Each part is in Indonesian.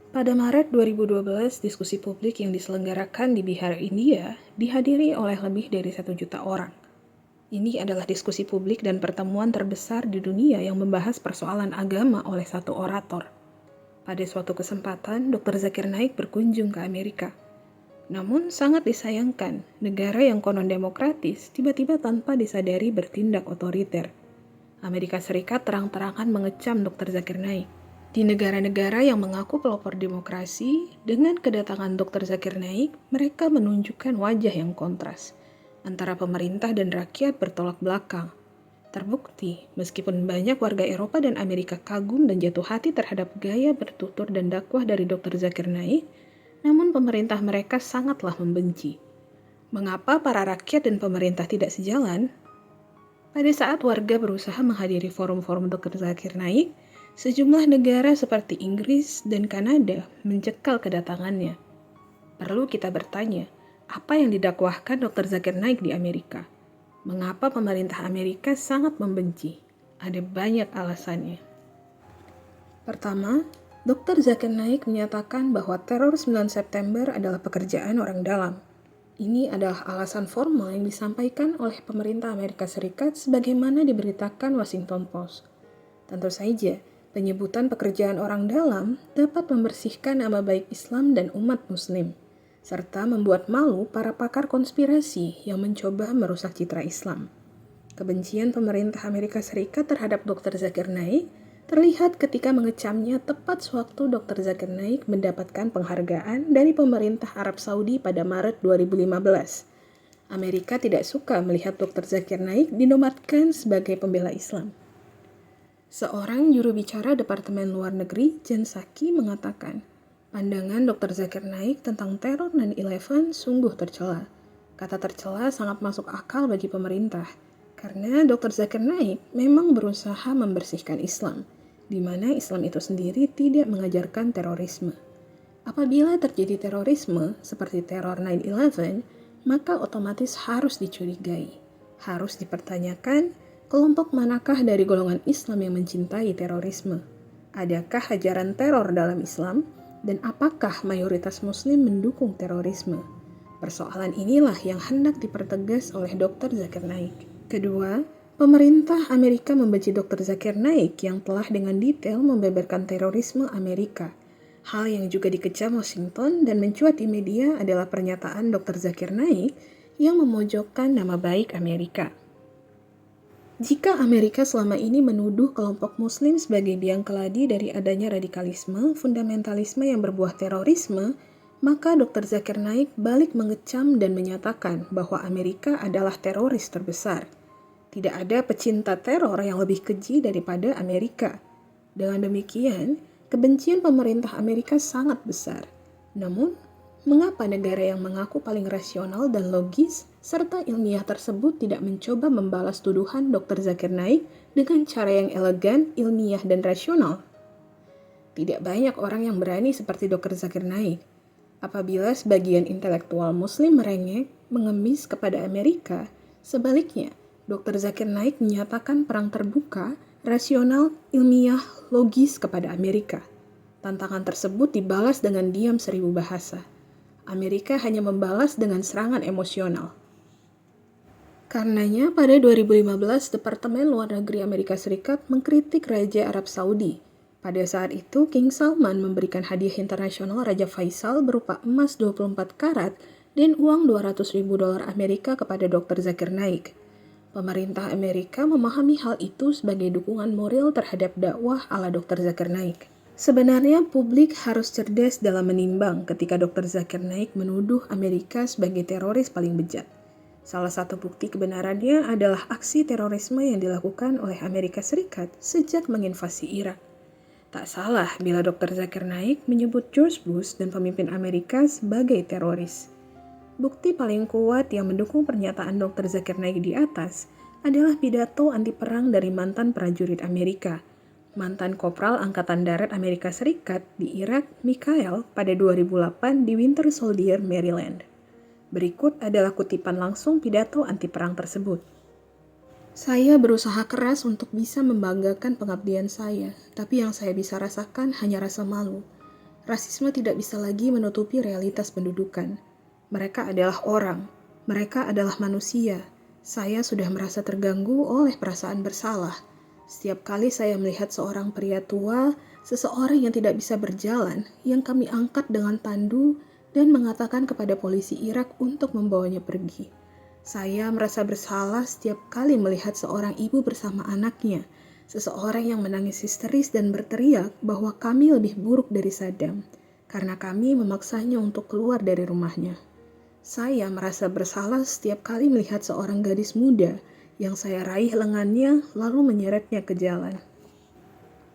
Pada Maret 2012, diskusi publik yang diselenggarakan di Bihar, India, dihadiri oleh lebih dari 1 juta orang. Ini adalah diskusi publik dan pertemuan terbesar di dunia yang membahas persoalan agama oleh satu orator. Pada suatu kesempatan, Dr. Zakir Naik berkunjung ke Amerika. Namun sangat disayangkan, negara yang konon demokratis tiba-tiba tanpa disadari bertindak otoriter. Amerika Serikat terang-terangan mengecam Dr. Zakir Naik. Di negara-negara yang mengaku pelopor demokrasi, dengan kedatangan Dr. Zakir Naik, mereka menunjukkan wajah yang kontras. Antara pemerintah dan rakyat bertolak belakang. Terbukti, meskipun banyak warga Eropa dan Amerika kagum dan jatuh hati terhadap gaya bertutur dan dakwah dari Dr. Zakir Naik, namun pemerintah mereka sangatlah membenci. Mengapa para rakyat dan pemerintah tidak sejalan? Pada saat warga berusaha menghadiri forum-forum Dr. Zakir Naik, sejumlah negara seperti Inggris dan Kanada mencekal kedatangannya. Perlu kita bertanya, apa yang didakwahkan Dr. Zakir Naik di Amerika? Mengapa pemerintah Amerika sangat membenci? Ada banyak alasannya. Pertama, Dr. Zakir Naik menyatakan bahwa teror 9 September adalah pekerjaan orang dalam. Ini adalah alasan formal yang disampaikan oleh pemerintah Amerika Serikat sebagaimana diberitakan Washington Post. Tentu saja, penyebutan pekerjaan orang dalam dapat membersihkan nama baik Islam dan umat Muslim, serta membuat malu para pakar konspirasi yang mencoba merusak citra Islam. Kebencian pemerintah Amerika Serikat terhadap Dr. Zakir Naik terlihat ketika mengecamnya tepat sewaktu Dr. Zakir Naik mendapatkan penghargaan dari pemerintah Arab Saudi pada Maret 2015. Amerika tidak suka melihat Dr. Zakir Naik dinobatkan sebagai pembela Islam. Seorang juru bicara Departemen Luar Negeri, Jen Psaki, mengatakan, pandangan Dr. Zakir Naik tentang teror 9/11 sungguh tercela. Kata tercela sangat masuk akal bagi pemerintah, karena Dr. Zakir Naik memang berusaha membersihkan Islam, di mana Islam itu sendiri tidak mengajarkan terorisme. Apabila terjadi terorisme seperti teror 9/11, maka otomatis harus dicurigai, harus dipertanyakan kelompok manakah dari golongan Islam yang mencintai terorisme. Adakah ajaran teror dalam Islam dan apakah mayoritas Muslim mendukung terorisme? Persoalan inilah yang hendak dipertegas oleh Dr. Zakir Naik. Kedua, pemerintah Amerika membenci Dr. Zakir Naik yang telah dengan detail membeberkan terorisme Amerika. Hal yang juga dikecam Washington dan mencuat di media adalah pernyataan Dr. Zakir Naik yang memojokkan nama baik Amerika. Jika Amerika selama ini menuduh kelompok Muslim sebagai biang keladi dari adanya radikalisme, fundamentalisme yang berbuah terorisme, maka Dr. Zakir Naik balik mengecam dan menyatakan bahwa Amerika adalah teroris terbesar. Tidak ada pecinta teror yang lebih keji daripada Amerika. Dengan demikian, kebencian pemerintah Amerika sangat besar. Namun, mengapa negara yang mengaku paling rasional dan logis serta ilmiah tersebut tidak mencoba membalas tuduhan Dr. Zakir Naik dengan cara yang elegan, ilmiah, dan rasional? Tidak banyak orang yang berani seperti Dr. Zakir Naik. Apabila sebagian intelektual Muslim merengek, mengemis kepada Amerika, sebaliknya, Dr. Zakir Naik menyatakan perang terbuka, rasional, ilmiah, logis kepada Amerika. Tantangan tersebut dibalas dengan diam 1000 bahasa. Amerika hanya membalas dengan serangan emosional. Karenanya, pada 2015, Departemen Luar Negeri Amerika Serikat mengkritik Raja Arab Saudi. Pada saat itu, King Salman memberikan hadiah internasional Raja Faisal berupa emas 24 karat dan uang $200.000 Amerika kepada Dr. Zakir Naik. Pemerintah Amerika memahami hal itu sebagai dukungan moral terhadap dakwah ala Dr. Zakir Naik. Sebenarnya publik harus cerdas dalam menimbang ketika Dr. Zakir Naik menuduh Amerika sebagai teroris paling bejat. Salah satu bukti kebenarannya adalah aksi terorisme yang dilakukan oleh Amerika Serikat sejak menginvasi Irak. Tak salah bila Dr. Zakir Naik menyebut George Bush dan pemimpin Amerika sebagai teroris. Bukti paling kuat yang mendukung pernyataan Dr. Zakir Naik di atas adalah pidato anti perang dari mantan prajurit Amerika, mantan Kopral Angkatan Darat Amerika Serikat di Irak, Mikhail, pada 2008 di Winter Soldier, Maryland. Berikut adalah kutipan langsung pidato anti perang tersebut. Saya berusaha keras untuk bisa membanggakan pengabdian saya, tapi yang saya bisa rasakan hanya rasa malu. Rasisme tidak bisa lagi menutupi realitas pendudukan. Mereka adalah orang, mereka adalah manusia. Saya sudah merasa terganggu oleh perasaan bersalah. Setiap kali saya melihat seorang pria tua, seseorang yang tidak bisa berjalan, yang kami angkat dengan tandu dan mengatakan kepada polisi Irak untuk membawanya pergi. Saya merasa bersalah setiap kali melihat seorang ibu bersama anaknya, seseorang yang menangis histeris dan berteriak bahwa kami lebih buruk dari Saddam, karena kami memaksanya untuk keluar dari rumahnya. Saya merasa bersalah setiap kali melihat seorang gadis muda yang saya raih lengannya lalu menyeretnya ke jalan.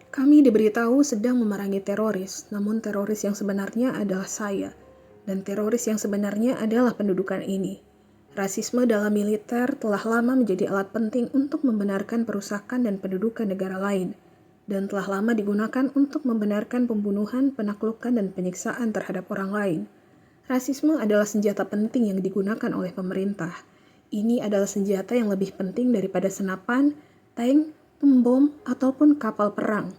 Kami diberitahu sedang memerangi teroris, namun teroris yang sebenarnya adalah saya, dan teroris yang sebenarnya adalah pendudukan ini. Rasisme dalam militer telah lama menjadi alat penting untuk membenarkan perusakan dan pendudukan negara lain, dan telah lama digunakan untuk membenarkan pembunuhan, penaklukan, dan penyiksaan terhadap orang lain. Rasisme adalah senjata penting yang digunakan oleh pemerintah. Ini adalah senjata yang lebih penting daripada senapan, tank, pembom, ataupun kapal perang.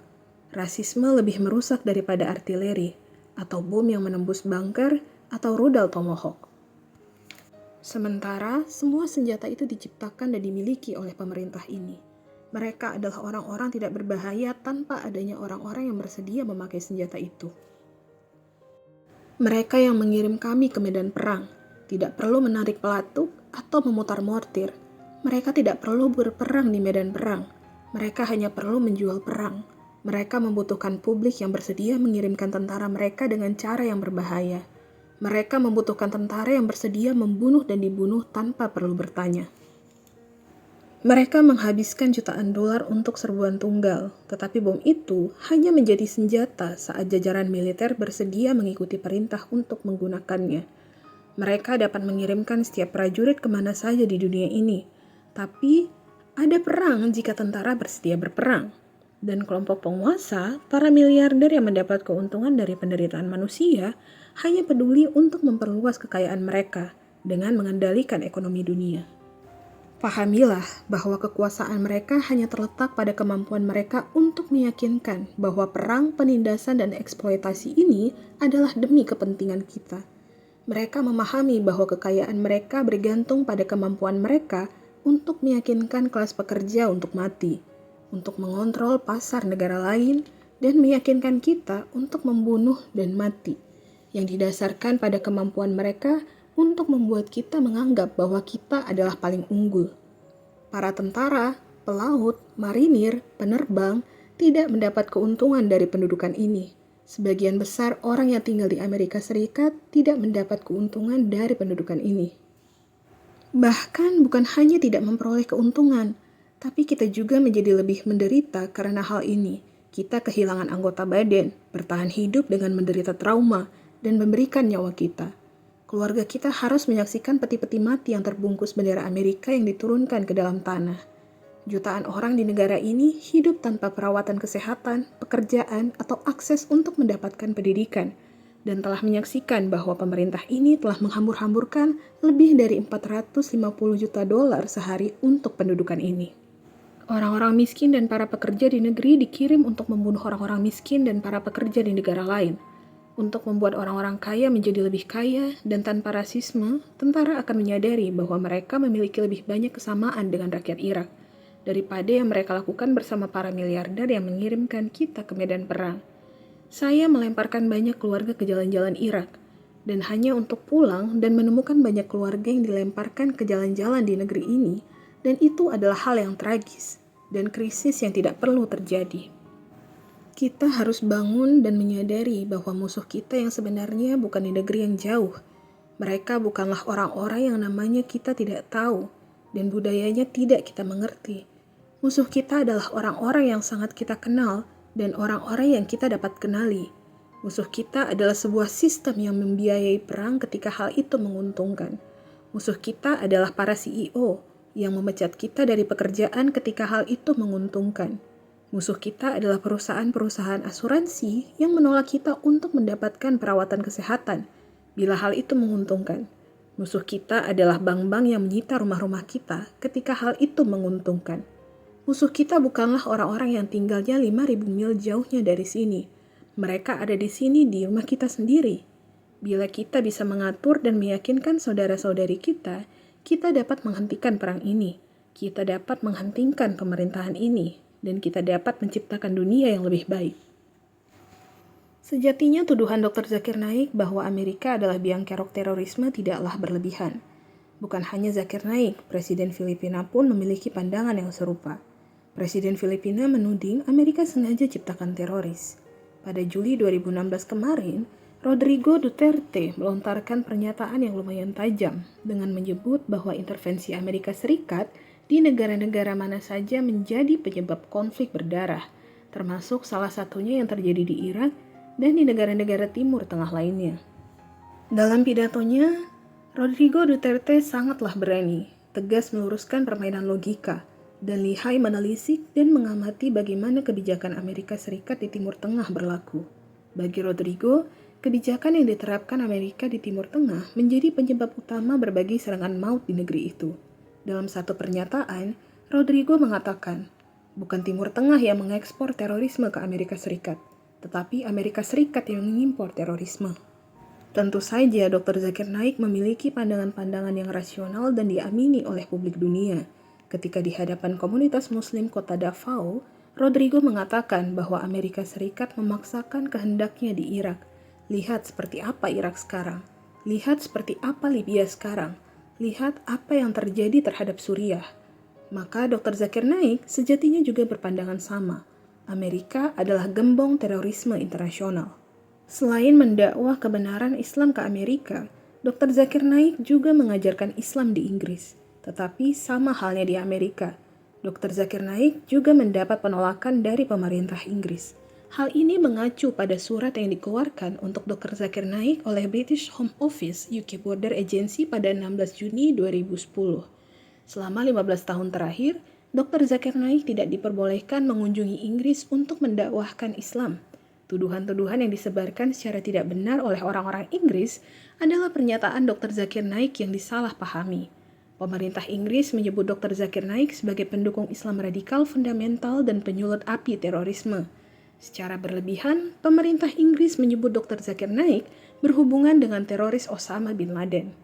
Rasisme lebih merusak daripada artileri, atau bom yang menembus bunker, atau rudal Tomahawk. Sementara, semua senjata itu diciptakan dan dimiliki oleh pemerintah ini. Mereka adalah orang-orang tidak berbahaya tanpa adanya orang-orang yang bersedia memakai senjata itu. Mereka yang mengirim kami ke medan perang tidak perlu menarik pelatuk atau memutar mortir. Mereka tidak perlu berperang di medan perang. Mereka hanya perlu menjual perang. Mereka membutuhkan publik yang bersedia mengirimkan tentara mereka dengan cara yang berbahaya. Mereka membutuhkan tentara yang bersedia membunuh dan dibunuh tanpa perlu bertanya. Mereka menghabiskan jutaan dolar untuk serbuan tunggal, tetapi bom itu hanya menjadi senjata saat jajaran militer bersedia mengikuti perintah untuk menggunakannya. Mereka dapat mengirimkan setiap prajurit kemana saja di dunia ini, tapi ada perang jika tentara bersedia berperang. Dan kelompok penguasa, para miliarder yang mendapat keuntungan dari penderitaan manusia, hanya peduli untuk memperluas kekayaan mereka dengan mengendalikan ekonomi dunia. Pahamilah bahwa kekuasaan mereka hanya terletak pada kemampuan mereka untuk meyakinkan bahwa perang, penindasan, dan eksploitasi ini adalah demi kepentingan kita. Mereka memahami bahwa kekayaan mereka bergantung pada kemampuan mereka untuk meyakinkan kelas pekerja untuk mati, untuk mengontrol pasar negara lain, dan meyakinkan kita untuk membunuh dan mati, yang didasarkan pada kemampuan mereka untuk membuat kita menganggap bahwa kita adalah paling unggul. Para tentara, pelaut, marinir, penerbang tidak mendapat keuntungan dari pendudukan ini. Sebagian besar orang yang tinggal di Amerika Serikat tidak mendapat keuntungan dari pendudukan ini. Bahkan bukan hanya tidak memperoleh keuntungan, tapi kita juga menjadi lebih menderita karena hal ini. Kita kehilangan anggota badan, bertahan hidup dengan menderita trauma, dan memberikan nyawa kita. Keluarga kita harus menyaksikan peti-peti mati yang terbungkus bendera Amerika yang diturunkan ke dalam tanah. Jutaan orang di negara ini hidup tanpa perawatan kesehatan, pekerjaan, atau akses untuk mendapatkan pendidikan, dan telah menyaksikan bahwa pemerintah ini telah menghambur-hamburkan lebih dari 450 juta dolar sehari untuk pendudukan ini. Orang-orang miskin dan para pekerja di negeri dikirim untuk membunuh orang-orang miskin dan para pekerja di negara lain, untuk membuat orang-orang kaya menjadi lebih kaya, dan tanpa rasisme, tentara akan menyadari bahwa mereka memiliki lebih banyak kesamaan dengan rakyat Irak, daripada yang mereka lakukan bersama para miliarder yang mengirimkan kita ke medan perang. Saya melemparkan banyak keluarga ke jalan-jalan Irak, dan hanya untuk pulang dan menemukan banyak keluarga yang dilemparkan ke jalan-jalan di negeri ini, dan itu adalah hal yang tragis, dan krisis yang tidak perlu terjadi. Kita harus bangun dan menyadari bahwa musuh kita yang sebenarnya bukan di negeri yang jauh. Mereka bukanlah orang-orang yang namanya kita tidak tahu, dan budayanya tidak kita mengerti. Musuh kita adalah orang-orang yang sangat kita kenal, dan orang-orang yang kita dapat kenali. Musuh kita adalah sebuah sistem yang membiayai perang ketika hal itu menguntungkan. Musuh kita adalah para CEO yang memecat kita dari pekerjaan ketika hal itu menguntungkan. Musuh kita adalah perusahaan-perusahaan asuransi yang menolak kita untuk mendapatkan perawatan kesehatan bila hal itu menguntungkan. Musuh kita adalah bank-bank yang menyita rumah-rumah kita ketika hal itu menguntungkan. Musuh kita bukanlah orang-orang yang tinggalnya 5.000 mil jauhnya dari sini. Mereka ada di sini di rumah kita sendiri. Bila kita bisa mengatur dan meyakinkan saudara-saudari kita dapat menghentikan perang ini. Kita dapat menghentikan pemerintahan ini. Dan kita dapat menciptakan dunia yang lebih baik. Sejatinya tuduhan Dr. Zakir Naik bahwa Amerika adalah biang kerok terorisme tidaklah berlebihan. Bukan hanya Zakir Naik, Presiden Filipina pun memiliki pandangan yang serupa. Presiden Filipina menuding Amerika sengaja ciptakan teroris. Pada Juli 2016 kemarin, Rodrigo Duterte melontarkan pernyataan yang lumayan tajam dengan menyebut bahwa intervensi Amerika Serikat di negara-negara mana saja menjadi penyebab konflik berdarah, termasuk salah satunya yang terjadi di Irak dan di negara-negara Timur Tengah lainnya. Dalam pidatonya, Rodrigo Duterte sangatlah berani, tegas meluruskan permainan logika, dan lihai menelisik dan mengamati bagaimana kebijakan Amerika Serikat di Timur Tengah berlaku. Bagi Rodrigo, kebijakan yang diterapkan Amerika di Timur Tengah menjadi penyebab utama berbagai serangan maut di negeri itu. Dalam satu pernyataan, Rodrigo mengatakan, bukan Timur Tengah yang mengekspor terorisme ke Amerika Serikat, tetapi Amerika Serikat yang mengimpor terorisme. Tentu saja Dr. Zakir Naik memiliki pandangan-pandangan yang rasional dan diamini oleh publik dunia. Ketika di hadapan komunitas muslim kota Davao, Rodrigo mengatakan bahwa Amerika Serikat memaksakan kehendaknya di Irak. Lihat seperti apa Irak sekarang. Lihat seperti apa Libya sekarang. Lihat apa yang terjadi terhadap Suriah. Maka Dr. Zakir Naik sejatinya juga berpandangan sama. Amerika adalah gembong terorisme internasional. Selain mendakwah kebenaran Islam ke Amerika, Dr. Zakir Naik juga mengajarkan Islam di Inggris. Tetapi sama halnya di Amerika, Dr. Zakir Naik juga mendapat penolakan dari pemerintah Inggris. Hal ini mengacu pada surat yang dikeluarkan untuk Dr. Zakir Naik oleh British Home Office UK Border Agency pada 16 Juni 2010. Selama 15 tahun terakhir, Dr. Zakir Naik tidak diperbolehkan mengunjungi Inggris untuk mendakwahkan Islam. Tuduhan-tuduhan yang disebarkan secara tidak benar oleh orang-orang Inggris adalah pernyataan Dr. Zakir Naik yang disalahpahami. Pemerintah Inggris menyebut Dr. Zakir Naik sebagai pendukung Islam radikal fundamental dan penyulut api terorisme. Secara berlebihan, pemerintah Inggris menyebut Dr. Zakir Naik berhubungan dengan teroris Osama bin Laden.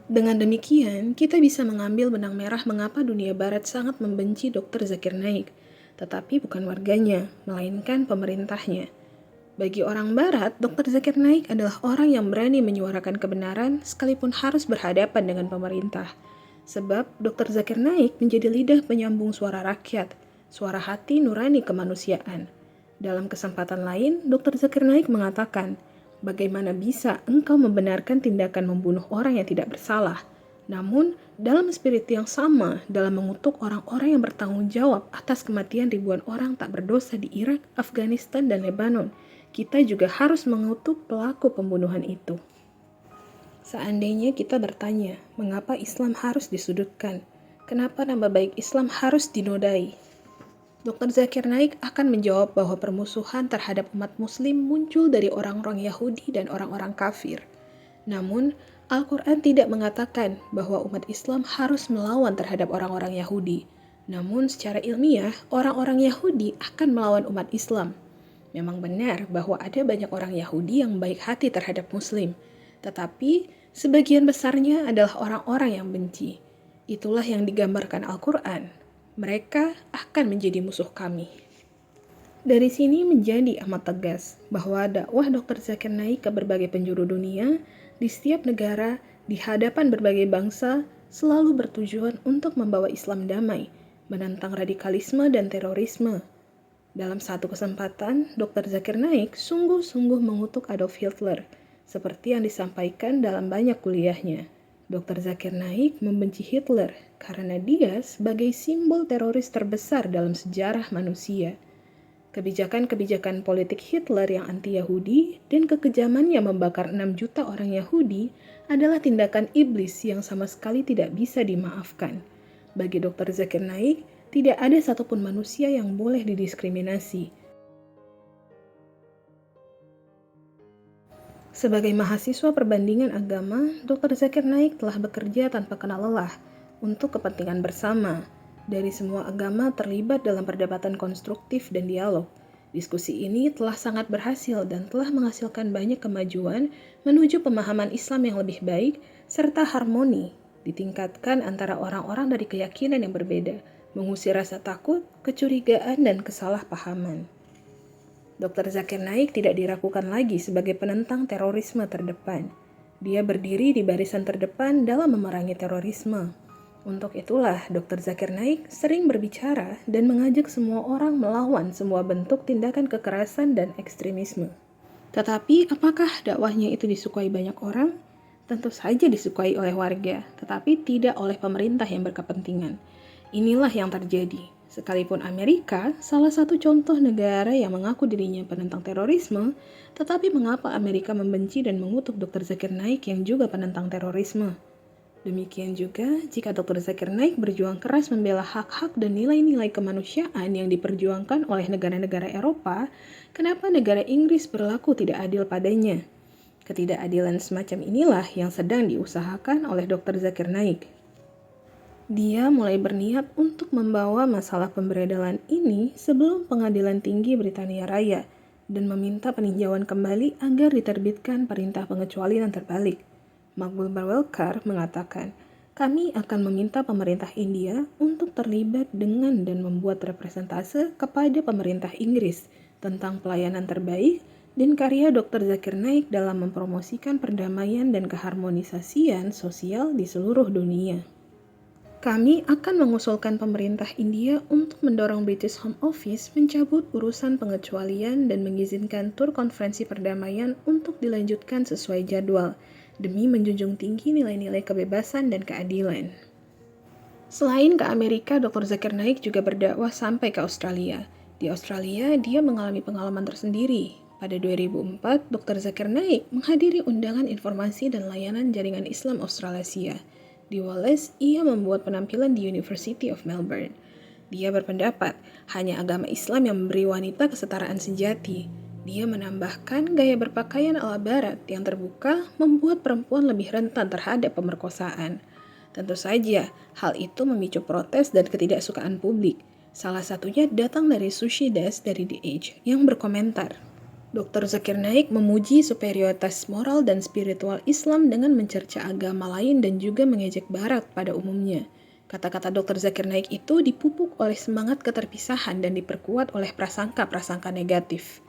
Dengan demikian, kita bisa mengambil benang merah mengapa dunia barat sangat membenci Dr. Zakir Naik, tetapi bukan warganya, melainkan pemerintahnya. Bagi orang barat, Dr. Zakir Naik adalah orang yang berani menyuarakan kebenaran sekalipun harus berhadapan dengan pemerintah. Sebab Dr. Zakir Naik menjadi lidah penyambung suara rakyat, suara hati nurani kemanusiaan. Dalam kesempatan lain, Dr. Zakir Naik mengatakan, bagaimana bisa engkau membenarkan tindakan membunuh orang yang tidak bersalah? Namun, dalam spirit yang sama, dalam mengutuk orang-orang yang bertanggung jawab atas kematian ribuan orang tak berdosa di Irak, Afghanistan, dan Lebanon, kita juga harus mengutuk pelaku pembunuhan itu. Seandainya kita bertanya, mengapa Islam harus disudutkan? Kenapa nama baik Islam harus dinodai? Dr. Zakir Naik akan menjawab bahwa permusuhan terhadap umat muslim muncul dari orang-orang Yahudi dan orang-orang kafir. Namun, Al-Quran tidak mengatakan bahwa umat Islam harus melawan terhadap orang-orang Yahudi. Namun, secara ilmiah, orang-orang Yahudi akan melawan umat Islam. Memang benar bahwa ada banyak orang Yahudi yang baik hati terhadap Muslim, tetapi sebagian besarnya adalah orang-orang yang benci. Itulah yang digambarkan Al-Quran. Mereka akan menjadi musuh kami. Dari sini menjadi amat tegas bahwa dakwah Dr. Zakir Naik ke berbagai penjuru dunia, di setiap negara, di hadapan berbagai bangsa, selalu bertujuan untuk membawa Islam damai, menentang radikalisme dan terorisme. Dalam satu kesempatan, Dr. Zakir Naik sungguh-sungguh mengutuk Adolf Hitler, seperti yang disampaikan dalam banyak kuliahnya. Dr. Zakir Naik membenci Hitler karena dia sebagai simbol teroris terbesar dalam sejarah manusia. Kebijakan-kebijakan politik Hitler yang anti-Yahudi dan kekejamannya membakar 6 juta orang Yahudi adalah tindakan iblis yang sama sekali tidak bisa dimaafkan. Bagi Dr. Zakir Naik, tidak ada satupun manusia yang boleh didiskriminasi. Sebagai mahasiswa perbandingan agama, Dr. Zakir Naik telah bekerja tanpa kenal lelah untuk kepentingan bersama. Dari semua agama terlibat dalam perdebatan konstruktif dan dialog. Diskusi ini telah sangat berhasil dan telah menghasilkan banyak kemajuan menuju pemahaman Islam yang lebih baik serta harmoni ditingkatkan antara orang-orang dari keyakinan yang berbeda, mengusir rasa takut, kecurigaan, dan kesalahpahaman. Dr. Zakir Naik tidak diragukan lagi sebagai penentang terorisme terdepan. Dia berdiri di barisan terdepan dalam memerangi terorisme. Untuk itulah Dr. Zakir Naik sering berbicara dan mengajak semua orang melawan semua bentuk tindakan kekerasan dan ekstremisme. Tetapi apakah dakwahnya itu disukai banyak orang? Tentu saja disukai oleh warga, tetapi tidak oleh pemerintah yang berkepentingan. Inilah yang terjadi. Sekalipun Amerika salah satu contoh negara yang mengaku dirinya penentang terorisme, tetapi mengapa Amerika membenci dan mengutuk Dr. Zakir Naik yang juga penentang terorisme? Demikian juga jika Dr. Zakir Naik berjuang keras membela hak-hak dan nilai-nilai kemanusiaan yang diperjuangkan oleh negara-negara Eropa, kenapa negara Inggris berlaku tidak adil padanya? Ketidakadilan semacam inilah yang sedang diusahakan oleh Dr. Zakir Naik. Dia mulai berniat untuk membawa masalah pemberedalan ini sebelum Pengadilan Tinggi Britania Raya dan meminta peninjauan kembali agar diterbitkan perintah pengecualian terbalik. Makbul Barwelkar mengatakan, kami akan meminta pemerintah India untuk terlibat dengan dan membuat representase kepada pemerintah Inggris tentang pelayanan terbaik dan karya Dr. Zakir Naik dalam mempromosikan perdamaian dan keharmonisasian sosial di seluruh dunia. Kami akan mengusulkan pemerintah India untuk mendorong British Home Office mencabut urusan pengecualian dan mengizinkan tur konferensi perdamaian untuk dilanjutkan sesuai jadwal, demi menjunjung tinggi nilai-nilai kebebasan dan keadilan. Selain ke Amerika, Dr. Zakir Naik juga berdakwah sampai ke Australia. Di Australia, dia mengalami pengalaman tersendiri. Pada 2004, Dr. Zakir Naik menghadiri undangan informasi dan layanan jaringan Islam Australasia. Di Wallace, ia membuat penampilan di University of Melbourne. Dia berpendapat, hanya agama Islam yang memberi wanita kesetaraan sejati. Dia menambahkan gaya berpakaian ala barat yang terbuka membuat perempuan lebih rentan terhadap pemerkosaan. Tentu saja, hal itu memicu protes dan ketidaksukaan publik. Salah satunya datang dari Sushi Das dari The Age yang berkomentar, Dr. Zakir Naik memuji superioritas moral dan spiritual Islam dengan mencerca agama lain dan juga mengejek Barat pada umumnya. Kata-kata Dr. Zakir Naik itu dipupuk oleh semangat keterpisahan dan diperkuat oleh prasangka-prasangka negatif.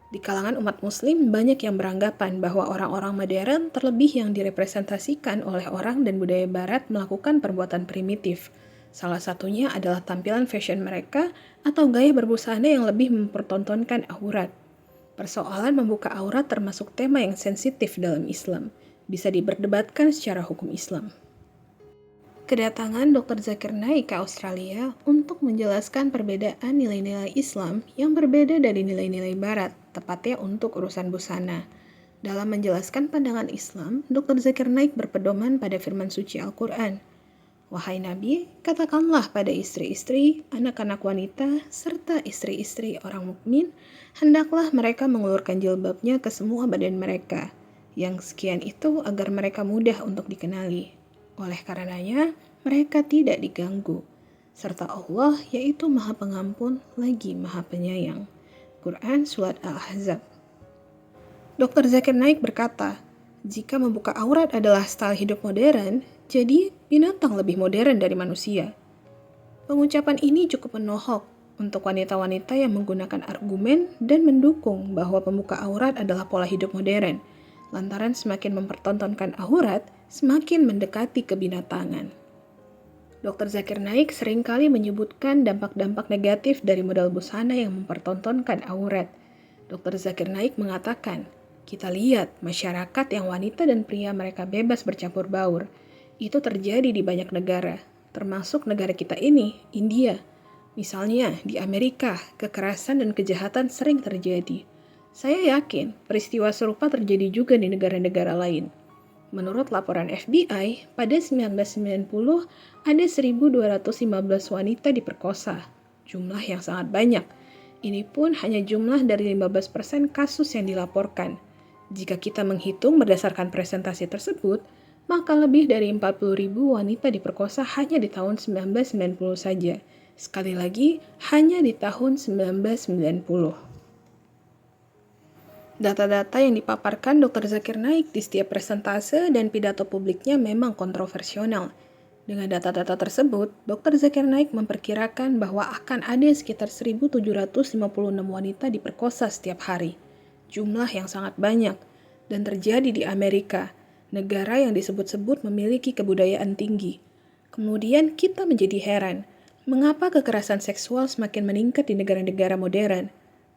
Di kalangan umat muslim, banyak yang beranggapan bahwa orang-orang modern terlebih yang direpresentasikan oleh orang dan budaya barat melakukan perbuatan primitif. Salah satunya adalah tampilan fashion mereka atau gaya berbusana yang lebih mempertontonkan aurat. Persoalan membuka aurat termasuk tema yang sensitif dalam Islam, bisa diperdebatkan secara hukum Islam. Kedatangan Dr. Zakir Naik ke Australia untuk menjelaskan perbedaan nilai-nilai Islam yang berbeda dari nilai-nilai Barat, tepatnya untuk urusan busana. Dalam menjelaskan pandangan Islam, Dr. Zakir Naik berpedoman pada firman suci Al-Quran. Wahai Nabi, katakanlah pada istri-istri, anak-anak wanita, serta istri-istri orang mukmin, hendaklah mereka mengulurkan jilbabnya ke semua badan mereka. Yang sekian itu agar mereka mudah untuk dikenali. Oleh karenanya, mereka tidak diganggu. Serta Allah, yaitu Maha Pengampun, lagi Maha Penyayang. Quran Surat Al-Ahzab. Dr. Zakir Naik berkata, jika membuka aurat adalah style hidup modern, jadi binatang lebih modern dari manusia. Pengucapan ini cukup menohok untuk wanita-wanita yang menggunakan argumen dan mendukung bahwa pembuka aurat adalah pola hidup modern, lantaran semakin mempertontonkan aurat, semakin mendekati kebinatangan. Dr. Zakir Naik seringkali menyebutkan dampak-dampak negatif dari model busana yang mempertontonkan aurat. Dr. Zakir Naik mengatakan, kita lihat masyarakat yang wanita dan pria mereka bebas bercampur baur. Itu terjadi di banyak negara, termasuk negara kita ini, India. Misalnya, di Amerika, kekerasan dan kejahatan sering terjadi. Saya yakin peristiwa serupa terjadi juga di negara-negara lain. Menurut laporan FBI, pada 1990 ada 1.215 wanita diperkosa. Jumlah yang sangat banyak. Ini pun hanya jumlah dari 15% kasus yang dilaporkan. Jika kita menghitung berdasarkan presentasi tersebut, maka lebih dari 40.000 wanita diperkosa hanya di tahun 1990 saja. Sekali lagi, hanya di tahun 1990. Data-data yang dipaparkan Dr. Zakir Naik di setiap presentase dan pidato publiknya memang kontroversial. Dengan data-data tersebut, Dr. Zakir Naik memperkirakan bahwa akan ada sekitar 1.756 wanita diperkosa setiap hari. Jumlah yang sangat banyak, dan terjadi di Amerika, negara yang disebut-sebut memiliki kebudayaan tinggi. Kemudian kita menjadi heran, mengapa kekerasan seksual semakin meningkat di negara-negara modern?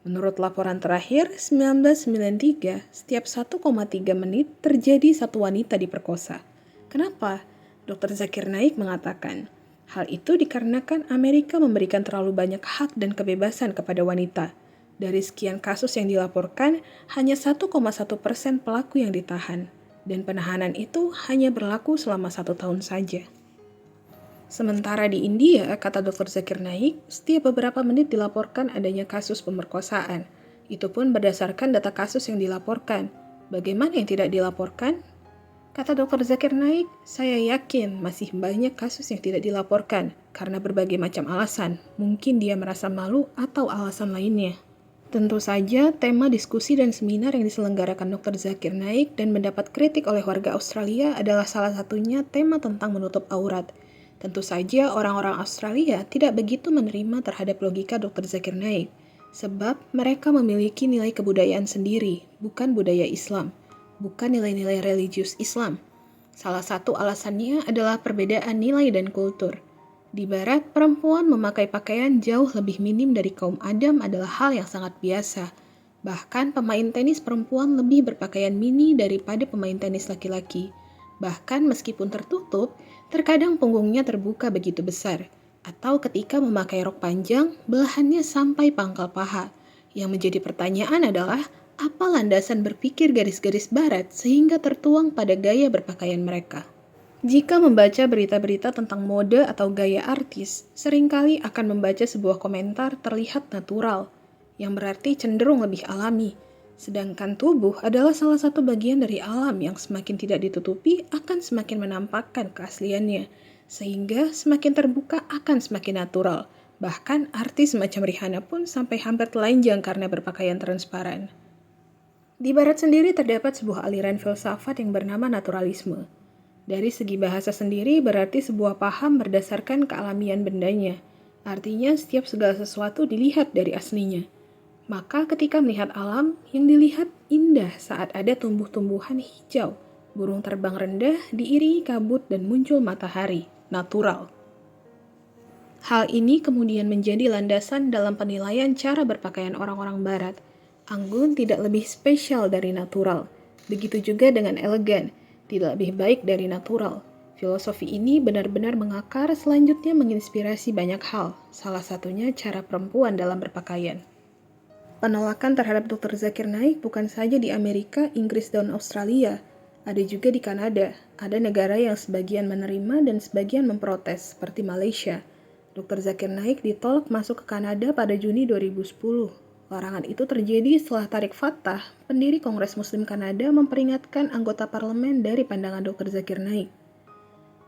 Menurut laporan terakhir, 1993, setiap 1,3 menit terjadi satu wanita diperkosa. Kenapa? Dr. Zakir Naik mengatakan, hal itu dikarenakan Amerika memberikan terlalu banyak hak dan kebebasan kepada wanita. Dari sekian kasus yang dilaporkan, hanya 1,1% pelaku yang ditahan, dan penahanan itu hanya berlaku selama 1 tahun saja. Sementara di India, kata Dr. Zakir Naik, setiap beberapa menit dilaporkan adanya kasus pemerkosaan. Itu pun berdasarkan data kasus yang dilaporkan. Bagaimana yang tidak dilaporkan? Kata Dr. Zakir Naik, saya yakin masih banyak kasus yang tidak dilaporkan karena berbagai macam alasan. Mungkin dia merasa malu atau alasan lainnya. Tentu saja, tema diskusi dan seminar yang diselenggarakan Dr. Zakir Naik dan mendapat kritik oleh warga Australia adalah salah satunya tema tentang menutup aurat. Tentu saja orang-orang Australia tidak begitu menerima terhadap logika Dr. Zakir Naik, sebab mereka memiliki nilai kebudayaan sendiri, bukan budaya Islam, bukan nilai-nilai religius Islam. Salah satu alasannya adalah perbedaan nilai dan kultur. Di Barat, perempuan memakai pakaian jauh lebih minim dari kaum Adam adalah hal yang sangat biasa. Bahkan pemain tenis perempuan lebih berpakaian mini daripada pemain tenis laki-laki. Bahkan meskipun tertutup, terkadang punggungnya terbuka begitu besar. Atau ketika memakai rok panjang, belahannya sampai pangkal paha. Yang menjadi pertanyaan adalah, apa landasan berpikir garis-garis barat sehingga tertuang pada gaya berpakaian mereka? Jika membaca berita-berita tentang mode atau gaya artis, seringkali akan membaca sebuah komentar terlihat natural, yang berarti cenderung lebih alami. Sedangkan tubuh adalah salah satu bagian dari alam yang semakin tidak ditutupi akan semakin menampakkan keasliannya, sehingga semakin terbuka akan semakin natural. Bahkan artis macam Rihanna pun sampai hampir telanjang karena berpakaian transparan. Di Barat sendiri terdapat sebuah aliran filsafat yang bernama naturalisme. Dari segi bahasa sendiri berarti sebuah paham berdasarkan kealamian bendanya. Artinya setiap segala sesuatu dilihat dari aslinya. Maka ketika melihat alam, yang dilihat indah saat ada tumbuh-tumbuhan hijau, burung terbang rendah diiringi kabut dan muncul matahari, natural. Hal ini kemudian menjadi landasan dalam penilaian cara berpakaian orang-orang Barat. Anggun tidak lebih spesial dari natural. Begitu juga dengan elegan, tidak lebih baik dari natural. Filosofi ini benar-benar mengakar selanjutnya menginspirasi banyak hal, salah satunya cara perempuan dalam berpakaian. Penolakan terhadap Dr. Zakir Naik bukan saja di Amerika, Inggris, dan Australia. Ada juga di Kanada. Ada negara yang sebagian menerima dan sebagian memprotes, seperti Malaysia. Dr. Zakir Naik ditolak masuk ke Kanada pada Juni 2010. Larangan itu terjadi setelah Tariq Fatah, pendiri Kongres Muslim Kanada, memperingatkan anggota parlemen dari pandangan Dr. Zakir Naik.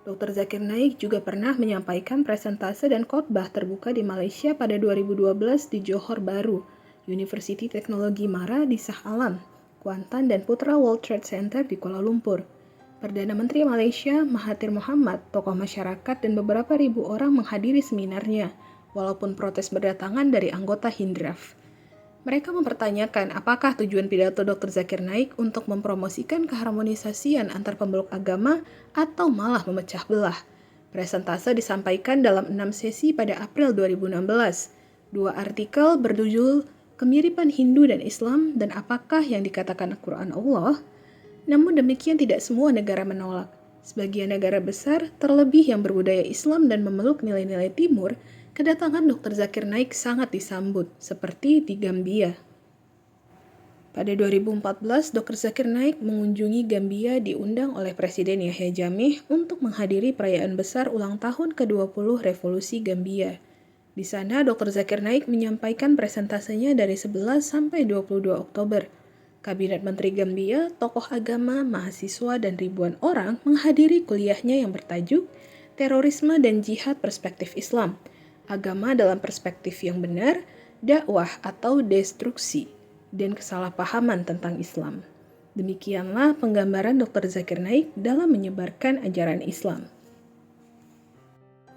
Dr. Zakir Naik juga pernah menyampaikan presentase dan khotbah terbuka di Malaysia pada 2012 di Johor Bahru, University Teknologi Mara di Shah Alam, Kuantan, dan Putra World Trade Center di Kuala Lumpur. Perdana Menteri Malaysia Mahathir Mohamad, tokoh masyarakat, dan beberapa ribu orang menghadiri seminarnya, walaupun protes berdatangan dari anggota Hindraf. Mereka mempertanyakan apakah tujuan pidato Dr. Zakir Naik untuk mempromosikan keharmonisasian antar pemeluk agama atau malah memecah belah. Presentase disampaikan dalam 6 sesi pada April 2016. 2 artikel berjudul Kemiripan Hindu dan Islam dan apakah yang dikatakan Al-Quran Allah? Namun demikian tidak semua negara menolak. Sebagian negara besar, terlebih yang berbudaya Islam dan memeluk nilai-nilai Timur, kedatangan Dr. Zakir Naik sangat disambut, seperti di Gambia. Pada 2014, Dr. Zakir Naik mengunjungi Gambia diundang oleh Presiden Yahya Jammeh untuk menghadiri perayaan besar ulang tahun ke-20 Revolusi Gambia. Di sana, Dr. Zakir Naik menyampaikan presentasenya dari 11 sampai 22 Oktober. Kabinet Menteri Gambia, tokoh agama, mahasiswa, dan ribuan orang menghadiri kuliahnya yang bertajuk Terorisme dan Jihad Perspektif Islam. agama dalam perspektif yang benar, dakwah atau destruksi, dan kesalahpahaman tentang Islam. Demikianlah penggambaran Dr. Zakir Naik dalam menyebarkan ajaran Islam.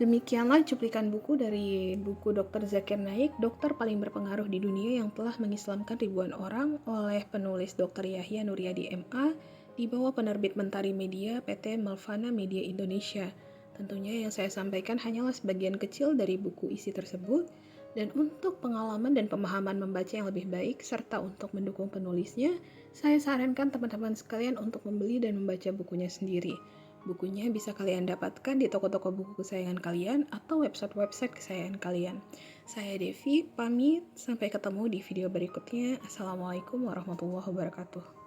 Demikianlah cuplikan buku dari buku Dr. Zakir Naik, dokter paling berpengaruh di dunia yang telah mengislamkan ribuan orang, oleh penulis Dr. Yahya Nuryadi MA, di bawah penerbit Mentari Media PT Melvana Media Indonesia. Tentunya yang saya sampaikan hanyalah sebagian kecil dari buku isi tersebut, dan untuk pengalaman dan pemahaman membaca yang lebih baik, serta untuk mendukung penulisnya, saya sarankan teman-teman sekalian untuk membeli dan membaca bukunya sendiri. Bukunya bisa kalian dapatkan di toko-toko buku kesayangan kalian atau website-website kesayangan kalian. Saya Devi, pamit. Sampai ketemu di video berikutnya. Assalamualaikum warahmatullahi wabarakatuh.